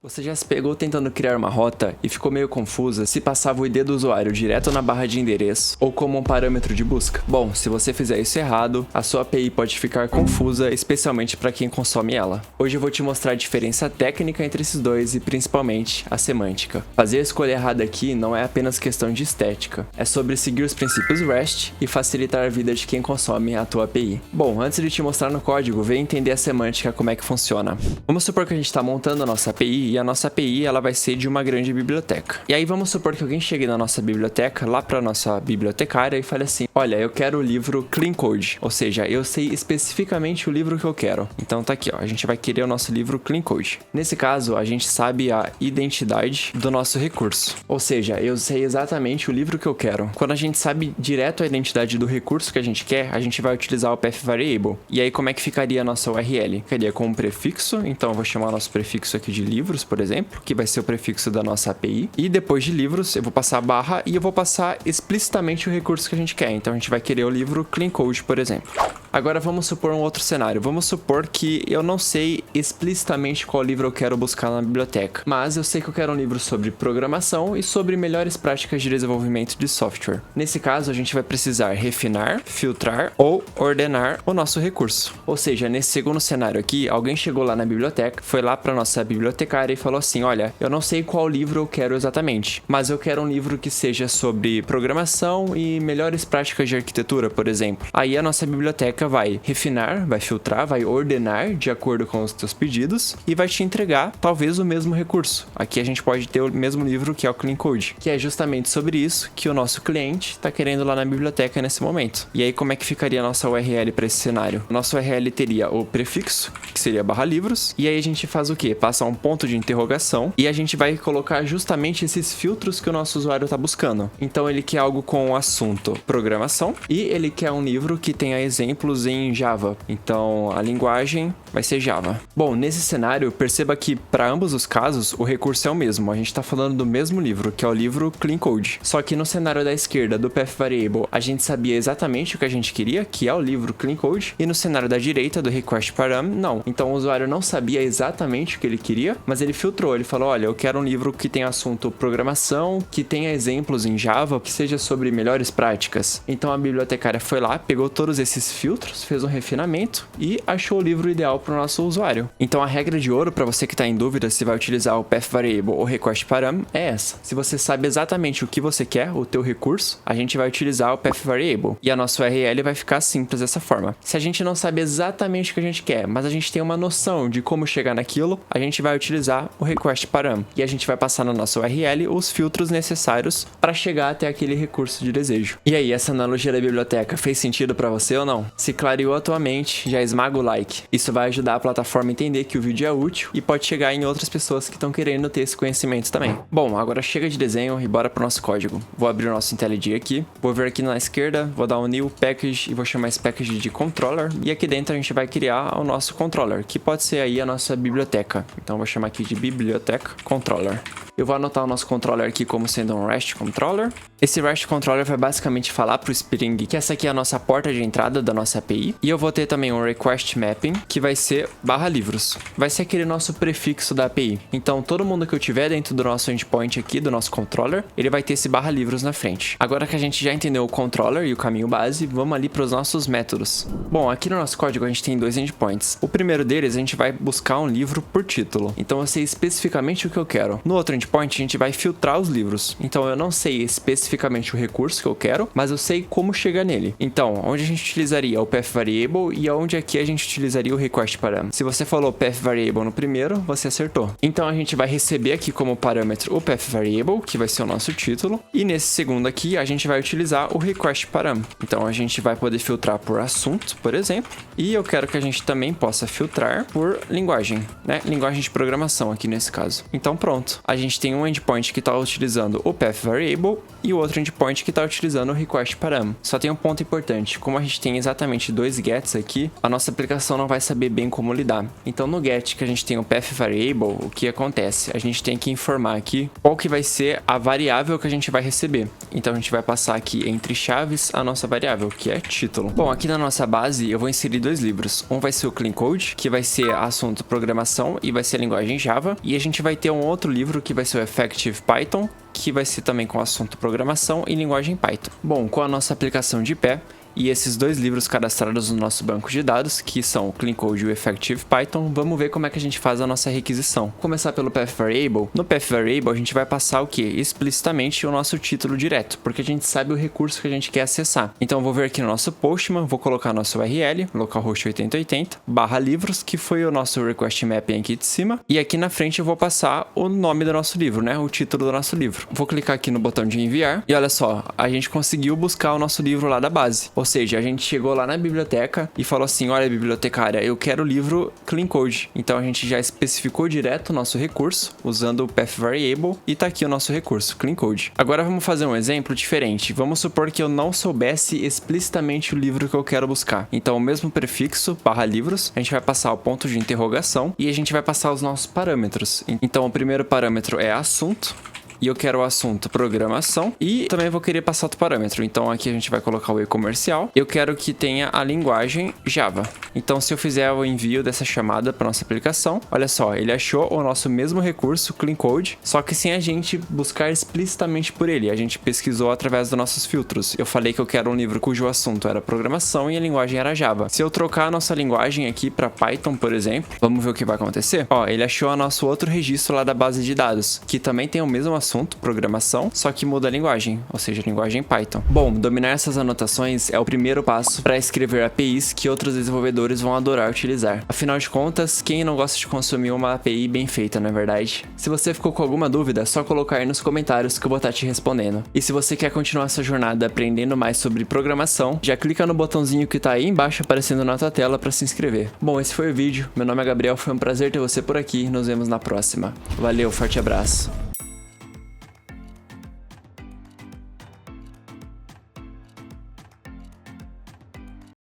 Você já se pegou tentando criar uma rota e ficou meio confusa se passava o ID do usuário direto na barra de endereço ou como um parâmetro de busca? Bom, se você fizer isso errado, a sua API pode ficar confusa, especialmente para quem consome ela. Hoje eu vou te mostrar a diferença técnica entre esses dois e principalmente a semântica. Fazer a escolha errada aqui não é apenas questão de estética, é sobre seguir os princípios REST e facilitar a vida de quem consome a tua API. Bom, antes de te mostrar no código, vem entender a semântica, como é que funciona. Vamos supor que a gente está montando a nossa API e a nossa API ela vai ser de uma grande biblioteca. E aí vamos supor que alguém chegue na nossa biblioteca, lá para nossa bibliotecária e fale assim: olha, eu quero o livro Clean Code, ou seja, eu sei especificamente o livro que eu quero. Então tá aqui, ó, a gente vai querer o nosso livro Clean Code. Nesse caso, a gente sabe a identidade do nosso recurso, ou seja, eu sei exatamente o livro que eu quero. Quando a gente sabe direto a identidade do recurso que a gente quer, a gente vai utilizar o path variable. E aí como é que ficaria a nossa URL? Ficaria com um prefixo, então eu vou chamar o nosso prefixo aqui de livros, por exemplo, que vai ser o prefixo da nossa API. E depois de livros, eu vou passar a barra e eu vou passar explicitamente o recurso que a gente quer. Então a gente vai querer o livro Clean Code, por exemplo. Agora vamos supor um outro cenário. Vamos supor que eu não sei explicitamente qual livro eu quero buscar na biblioteca, mas eu sei que eu quero um livro sobre programação e sobre melhores práticas de desenvolvimento de software. Nesse caso, a gente vai precisar refinar, filtrar ou ordenar o nosso recurso. Ou seja, nesse segundo cenário aqui, alguém chegou lá na biblioteca, foi lá para nossa bibliotecária e falou assim: olha, eu não sei qual livro eu quero exatamente, mas eu quero um livro que seja sobre programação e melhores práticas de arquitetura, por exemplo. Aí a nossa biblioteca vai refinar, vai filtrar, vai ordenar de acordo com os teus pedidos e vai te entregar talvez o mesmo recurso. Aqui a gente pode ter o mesmo livro que é o Clean Code, que é justamente sobre isso que o nosso cliente está querendo lá na biblioteca nesse momento. E aí como é que ficaria a nossa URL para esse cenário? Nossa URL teria o prefixo, que seria /livros, e aí a gente faz o quê? Passa um ponto de interrogação e a gente vai colocar justamente esses filtros que o nosso usuário está buscando. Então ele quer algo com o assunto programação e ele quer um livro que tenha exemplos em Java. Então a linguagem vai ser Java. Bom, nesse cenário, perceba que para ambos os casos o recurso é o mesmo. A gente está falando do mesmo livro, que é o livro Clean Code. Só que no cenário da esquerda do path variable, a gente sabia exatamente o que a gente queria, que é o livro Clean Code, e no cenário da direita do request param, não. Então o usuário não sabia exatamente o que ele queria, mas ele filtrou. Ele falou: olha, eu quero um livro que tenha assunto programação, que tenha exemplos em Java, que seja sobre melhores práticas. Então a bibliotecária foi lá, pegou todos esses filtros, fez um refinamento e achou o livro ideal para o nosso usuário. Então a regra de ouro para você que está em dúvida se vai utilizar o path variable ou request param é essa. Se você sabe exatamente o que você quer, o teu recurso, a gente vai utilizar o path variable e a nossa URL vai ficar simples dessa forma. Se a gente não sabe exatamente o que a gente quer, mas a gente tem uma noção de como chegar naquilo, a gente vai utilizar o request param e a gente vai passar na nossa URL os filtros necessários para chegar até aquele recurso de desejo. E aí, essa analogia da biblioteca fez sentido para você ou não? Se clareou a tua mente, já esmaga o like. Isso vai ajudar a plataforma a entender que o vídeo é útil e pode chegar em outras pessoas que estão querendo ter esse conhecimento também. Bom, agora chega de desenho e bora pro nosso código. Vou abrir o nosso IntelliJ aqui, vou vir aqui na esquerda, vou dar um new package e vou chamar esse package de controller, e aqui dentro a gente vai criar o nosso controller, que pode ser aí a nossa biblioteca. Então vou chamar aqui de biblioteca controller. Eu vou anotar o nosso controller aqui como sendo um REST controller. Esse REST controller vai basicamente falar para o Spring que essa aqui é a nossa porta de entrada da nossa API. E eu vou ter também um request mapping, que vai ser /livros. Vai ser aquele nosso prefixo da API. Então todo mundo que eu tiver dentro do nosso endpoint aqui, do nosso controller, ele vai ter esse /livros na frente. Agora que a gente já entendeu o controller e o caminho base, vamos ali para os nossos métodos. Bom, aqui no nosso código a gente tem dois endpoints. O primeiro deles a gente vai buscar um livro por título. Então eu sei especificamente o que eu quero. No outro endpoint a gente vai filtrar os livros. Então eu não sei especificamente o recurso que eu quero, mas eu sei como chegar nele. Então, onde a gente utilizaria o path variable e onde aqui a gente utilizaria o request param. Se você falou path variable no primeiro, você acertou. Então a gente vai receber aqui como parâmetro o path variable, que vai ser o nosso título, e nesse segundo aqui a gente vai utilizar o request param. Então a gente vai poder filtrar por assunto, por exemplo, e eu quero que a gente também possa filtrar por linguagem, né? Linguagem de programação aqui nesse caso. Então pronto, a gente tem um endpoint que está utilizando o path variable e o outro endpoint que está utilizando o request param. Só tem um ponto importante, como a gente tem exatamente 2 gets aqui, a nossa aplicação não vai saber bem como lidar. Então no get que a gente tem o path variable, o que acontece? A gente tem que informar aqui qual que vai ser a variável que a gente vai receber. Então a gente vai passar aqui entre chaves a nossa variável, que é título. Bom, aqui na nossa base eu vou inserir 2 livros. Um vai ser o Clean Code, que vai ser assunto programação e vai ser a linguagem Java. E a gente vai ter um outro livro que vai ser o Effective Python, que vai ser também com assunto programação e linguagem Python. Bom, com a nossa aplicação de pé e esses 2 livros cadastrados no nosso banco de dados, que são o Clean Code e o Effective Python, vamos ver como é que a gente faz a nossa requisição. Vou começar pelo Path Variable. No Path Variable, a gente vai passar o que? Explicitamente o nosso título direto, porque a gente sabe o recurso que a gente quer acessar. Então, eu vou vir aqui no nosso Postman, vou colocar nosso URL, localhost 8080, /livros, que foi o nosso request mapping aqui de cima, e aqui na frente eu vou passar o nome do nosso livro, né? O título do nosso livro. Vou clicar aqui no botão de enviar, e olha só, a gente conseguiu buscar o nosso livro lá da base. Ou seja, a gente chegou lá na biblioteca e falou assim, olha bibliotecária, eu quero o livro Clean Code. Então a gente já especificou direto o nosso recurso, usando o Path Variable, e tá aqui o nosso recurso, Clean Code. Agora vamos fazer um exemplo diferente. Vamos supor que eu não soubesse explicitamente o livro que eu quero buscar. Então o mesmo prefixo, /livros, a gente vai passar o ponto de interrogação e a gente vai passar os nossos parâmetros. Então o primeiro parâmetro é assunto, e eu quero o assunto programação e também vou querer passar outro parâmetro. Então aqui a gente vai colocar o e-comercial. Eu quero que tenha a linguagem Java. Então se eu fizer o envio dessa chamada para nossa aplicação, olha só, ele achou o nosso mesmo recurso, Clean Code, só que sem a gente buscar explicitamente por ele. A gente pesquisou através dos nossos filtros. Eu falei que eu quero um livro cujo assunto era programação e a linguagem era Java. Se eu trocar a nossa linguagem aqui para Python, por exemplo, vamos ver o que vai acontecer? Ó, ele achou o nosso outro registro lá da base de dados, que também tem o mesmo assunto, programação, só que muda a linguagem, ou seja, a linguagem Python. Bom, dominar essas anotações é o primeiro passo para escrever APIs que outros desenvolvedores vão adorar utilizar. Afinal de contas, quem não gosta de consumir uma API bem feita, não é verdade? Se você ficou com alguma dúvida, é só colocar aí nos comentários que eu vou estar te respondendo. E se você quer continuar essa jornada aprendendo mais sobre programação, já clica no botãozinho que tá aí embaixo aparecendo na tua tela para se inscrever. Bom, esse foi o vídeo. Meu nome é Gabriel, foi um prazer ter você por aqui. Nos vemos na próxima. Valeu, forte abraço.